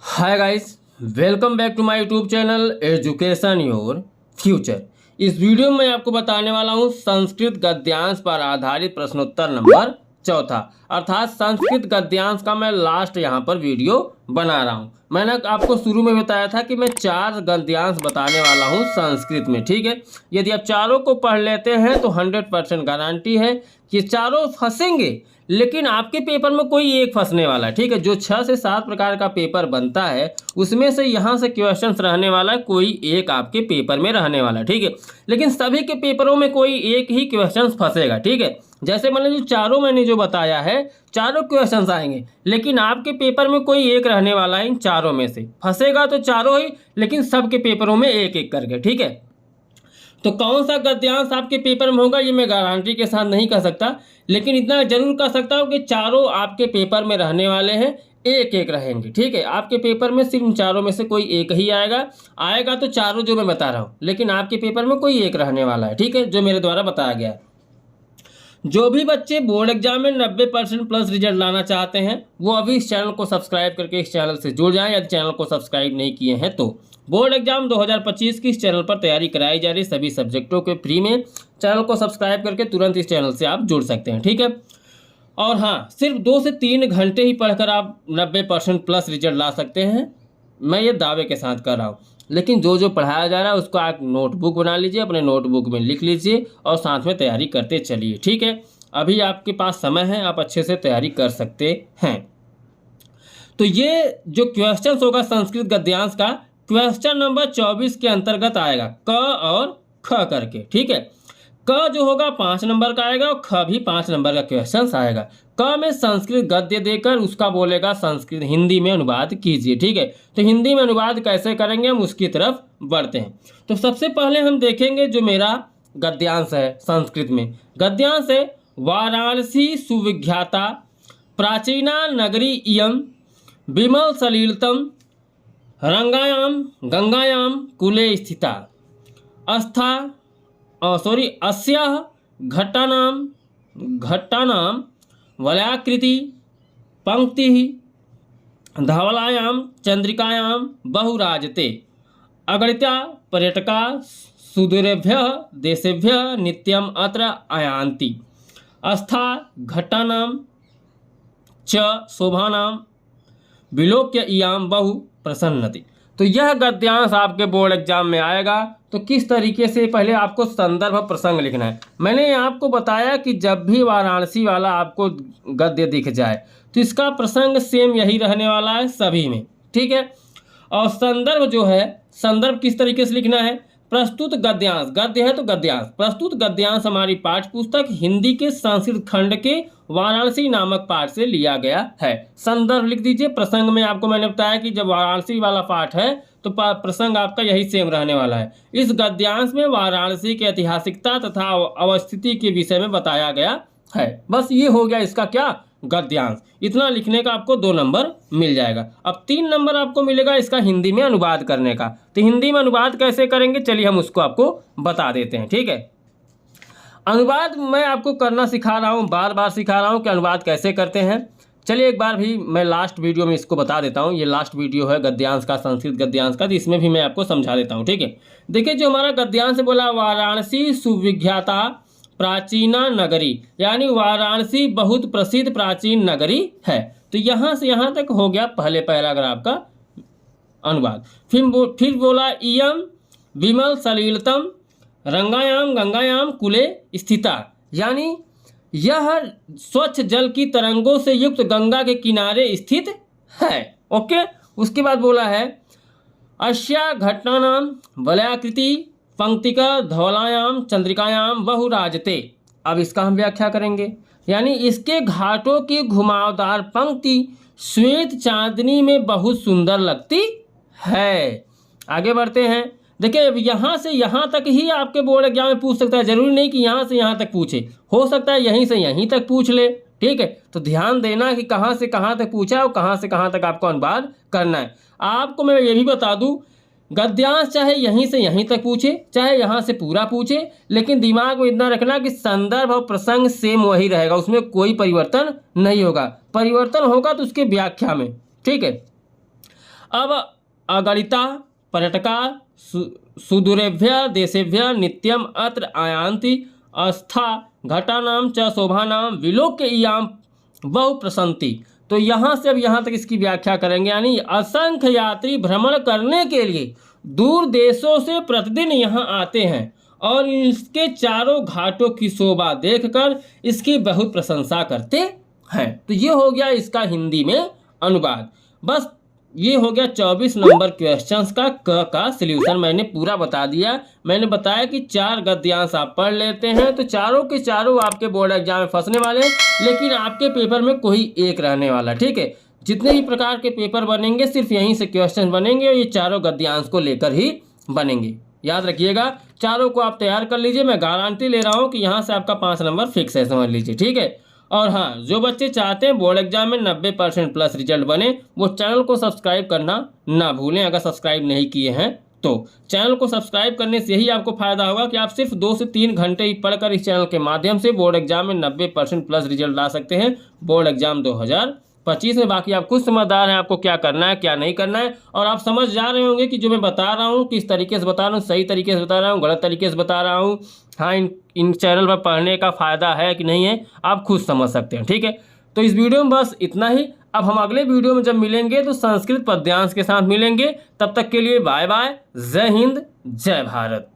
Hi guys, welcome back to my YouTube channel education your future. इस video में आपको बताने वाला हूँ संस्कृत गद्यांश पर आधारित प्रश्नोत्तर नंबर चौथा, अर्थात संस्कृत गद्यांश का मैं लास्ट यहाँ पर वीडियो बना रहा हूँ। मैंने आपको शुरू में बताया था कि मैं 4 गद्यांश बताने वाला हूँ संस्कृत में, ठीक है। यदि आप चारों को पढ़ लेते हैं तो 100% गारंटी है कि चारों फंसेंगे, लेकिन आपके पेपर में कोई एक फंसने वाला है, ठीक है। जो 6 से 7 प्रकार का पेपर बनता है उसमें से यहाँ से क्वेश्चंस रहने वाला है, कोई एक आपके पेपर में रहने वाला है, ठीक है। लेकिन सभी के पेपरों में कोई एक ही क्वेश्चंस फंसेगा, ठीक है। जैसे मैंने जो बताया है चारों क्वेश्चंस आएंगे, लेकिन आपके पेपर में कोई एक रहने वाला है। इन चारों में से फंसेगा तो चारों ही, लेकिन सबके पेपरों में एक एक करके, ठीक है। तो कौन सा गद्यांश आपके पेपर में होगा ये मैं गारंटी के साथ नहीं कह सकता, लेकिन इतना जरूर कह सकता हूँ कि चारों आपके पेपर में रहने वाले हैं, एक एक रहेंगे, ठीक है। आपके पेपर में सिर्फ चारों में से कोई एक ही आएगा तो चारों जो मैं बता रहा हूँ, लेकिन आपके पेपर में कोई एक रहने वाला है, ठीक है, जो मेरे द्वारा बताया गया है। जो भी बच्चे बोर्ड एग्जाम में 90% प्लस रिजल्ट लाना चाहते हैं वो अभी इस चैनल को सब्सक्राइब करके इस चैनल से जुड़ जाएं। यदि चैनल को सब्सक्राइब नहीं किए हैं तो बोर्ड एग्जाम 2025 की इस चैनल पर तैयारी कराई जा रही सभी सब्जेक्टों के फ्री में। चैनल को सब्सक्राइब करके तुरंत इस चैनल से आप जुड़ सकते हैं, ठीक है। और हाँ, सिर्फ 2 से 3 घंटे ही पढ़कर आप 90% प्लस रिजल्ट ला सकते हैं, मैं ये दावे के साथ कर रहा हूँ। लेकिन जो पढ़ाया जा रहा है उसको आप नोटबुक बना लीजिए, अपने नोटबुक में लिख लीजिए और साथ में तैयारी करते चलिए, ठीक है। अभी आपके पास समय है, आप अच्छे से तैयारी कर सकते हैं। तो ये जो क्वेश्चन होगा संस्कृत गद्यांश का, क्वेश्चन नंबर 24 के अंतर्गत आएगा, क और ख करके, ठीक है। क जो होगा 5 नंबर का आएगा और ख भी 5 नंबर का क्वेश्चन आएगा। क में संस्कृत गद्य देकर उसका बोलेगा संस्कृत हिंदी में अनुवाद कीजिए, ठीक है। तो हिंदी में अनुवाद कैसे करेंगे हम उसकी तरफ बढ़ते हैं। तो सबसे पहले हम देखेंगे जो मेरा गद्यांश है संस्कृत में। गद्यांश है वाराणसी सुविख्याता प्राचीना नगरी इयं विमल सलिलतम रंगायाम गंगायाम कुले स्थिता अस्याः घट्टानां वलयाकृति पंक्तिः धवलायां चंद्रिकायां बहुराजते अगणिता पर्यटका सुदूरेभ्यः देशेभ्यः नित्यम् अत्र आयान्ति अस्था घट्टानां च शोभानां विलोक्य इयां बहु प्रसन्नति। तो यह गद्यांश आपके बोर्ड एग्जाम में आएगा। तो किस तरीके से, पहले आपको संदर्भ प्रसंग लिखना है। मैंने आपको बताया कि जब भी वाराणसी वाला आपको गद्य दिख जाए तो इसका प्रसंग सेम यही रहने वाला है सभी में, ठीक है। और संदर्भ जो है, संदर्भ किस तरीके से लिखना है, प्रस्तुत गद्यांश, गद्य है तो गद्यांश, प्रस्तुत गद्यांश हमारी पाठ्य पुस्तक हिंदी के संस्कृत खंड के वाराणसी नामक पाठ से लिया गया है। संदर्भ लिख दीजिए। प्रसंग में आपको मैंने बताया कि जब वाराणसी वाला पाठ है तो प्रसंग आपका यही सेम रहने वाला है। इस गद्यांश में वाराणसी की ऐतिहासिकता तथा अवस्थिति के विषय में बताया गया है। बस ये हो गया इसका क्या, गद्यांश। इतना लिखने का आपको 2 नंबर मिल जाएगा। अब 3 नंबर आपको मिलेगा इसका हिंदी में अनुवाद करने का। तो हिंदी में अनुवाद कैसे करेंगे चलिए हम उसको आपको बता देते हैं, ठीक है। अनुवाद मैं आपको करना सिखा रहा हूँ, बार बार सिखा रहा हूँ कि अनुवाद कैसे करते हैं। चलिए एक बार भी मैं लास्ट वीडियो में इसको बता देता हूँ। ये लास्ट वीडियो है गद्यांश का, संस्कृत गद्यांश का, तो इसमें भी मैं आपको समझा देता हूँ, ठीक है। देखिए जो हमारा गद्यांश बोला, वाराणसी सुविख्याता प्राचीना नगरी, यानी वाराणसी बहुत प्रसिद्ध प्राचीन नगरी है। तो यहाँ से यहाँ तक हो गया पहले पैराग्राफ का अनुवाद। फिर बोला इयं विमल सलिलतम रंगायाम गंगायाम कुले स्थिता, यानी यह स्वच्छ जल की तरंगों से युक्त गंगा के किनारे स्थित है, ओके। उसके बाद बोला है अस्या घटनानां वलयाकृति पंक्तिका धवलायाम चंद्रिकायाम बहुराजते। अब इसका हम व्याख्या करेंगे, यानी इसके घाटों की घुमावदार पंक्ति श्वेत चांदनी में बहुत सुंदर लगती है। आगे बढ़ते हैं। देखिए यहाँ से यहाँ तक ही आपके बोर्ड एग्जाम में पूछ सकता है, जरूरी नहीं कि यहाँ से यहाँ तक पूछे, हो सकता है यहीं से यहीं तक पूछ ले, ठीक है। तो ध्यान देना कि कहाँ से कहाँ तक पूछा है और कहाँ से कहाँ तक आपको अनुवाद करना है। आपको मैं ये भी बता दूं, गद्यांश चाहे यहीं से यहीं तक पूछे चाहे यहाँ से पूरा पूछे, लेकिन दिमाग में इतना रखना कि संदर्भ और प्रसंग सेम वही रहेगा, उसमें कोई परिवर्तन नहीं होगा। परिवर्तन होगा तो उसके व्याख्या में, ठीक है। अब अगणिता पर्यटका सुदूरेभ्यः देशेभ्यः नित्यम अत्र आयान्ति आस्था घटानाम च शोभानाम विलोक्य इयाम बहु प्रसन्ति। तो यहाँ से अब यहाँ तक इसकी व्याख्या करेंगे, यानी असंख्य यात्री भ्रमण करने के लिए दूर देशों से प्रतिदिन यहाँ आते हैं और इसके चारों घाटों की शोभा देखकर इसकी बहुत प्रशंसा करते हैं। तो ये हो गया इसका हिंदी में अनुवाद। बस ये हो गया 24 नंबर क्वेश्चंस का सल्यूशन मैंने पूरा बता दिया। मैंने बताया कि 4 गद्यांश आप पढ़ लेते हैं तो चारों के चारों आपके बोर्ड एग्जाम में फंसने वाले, लेकिन आपके पेपर में कोई एक रहने वाला। ठीक है, जितने भी प्रकार के पेपर बनेंगे सिर्फ यहीं से क्वेश्चन बनेंगे और ये चारों गद्यांश को लेकर ही बनेंगे। याद रखिएगा, चारों को आप तैयार कर लीजिए। मैं गारंटी ले रहा हूँ कि यहाँ से आपका 5 नंबर फिक्स है, समझ लीजिए। ठीक है, और हाँ, जो बच्चे चाहते हैं बोर्ड एग्जाम में 90% प्लस रिजल्ट बने, वो चैनल को सब्सक्राइब करना ना भूलें। अगर सब्सक्राइब नहीं किए हैं तो चैनल को सब्सक्राइब करने से ही आपको फायदा होगा कि आप सिर्फ 2 से 3 घंटे ही पढ़कर इस चैनल के माध्यम से बोर्ड एग्जाम में 90% प्लस रिजल्ट ला सकते हैं बोर्ड एग्जाम 2025 में। बाकी आप खुद समझदार हैं आपको क्या करना है क्या नहीं करना है, और आप समझ जा रहे होंगे कि जो मैं बता रहा हूँ किस तरीके से बता रहा हूँ, सही तरीके से बता रहा हूँ, गलत तरीके से बता रहा हूँ। हाँ, इन चैनल पर पढ़ने का फ़ायदा है कि नहीं है आप खुद समझ सकते हैं। ठीक है, तो इस वीडियो में बस इतना ही। अब हम अगले वीडियो में जब मिलेंगे तो संस्कृत पद्यांश के साथ मिलेंगे। तब तक के लिए बाय बाय, जय हिंद, जय भारत।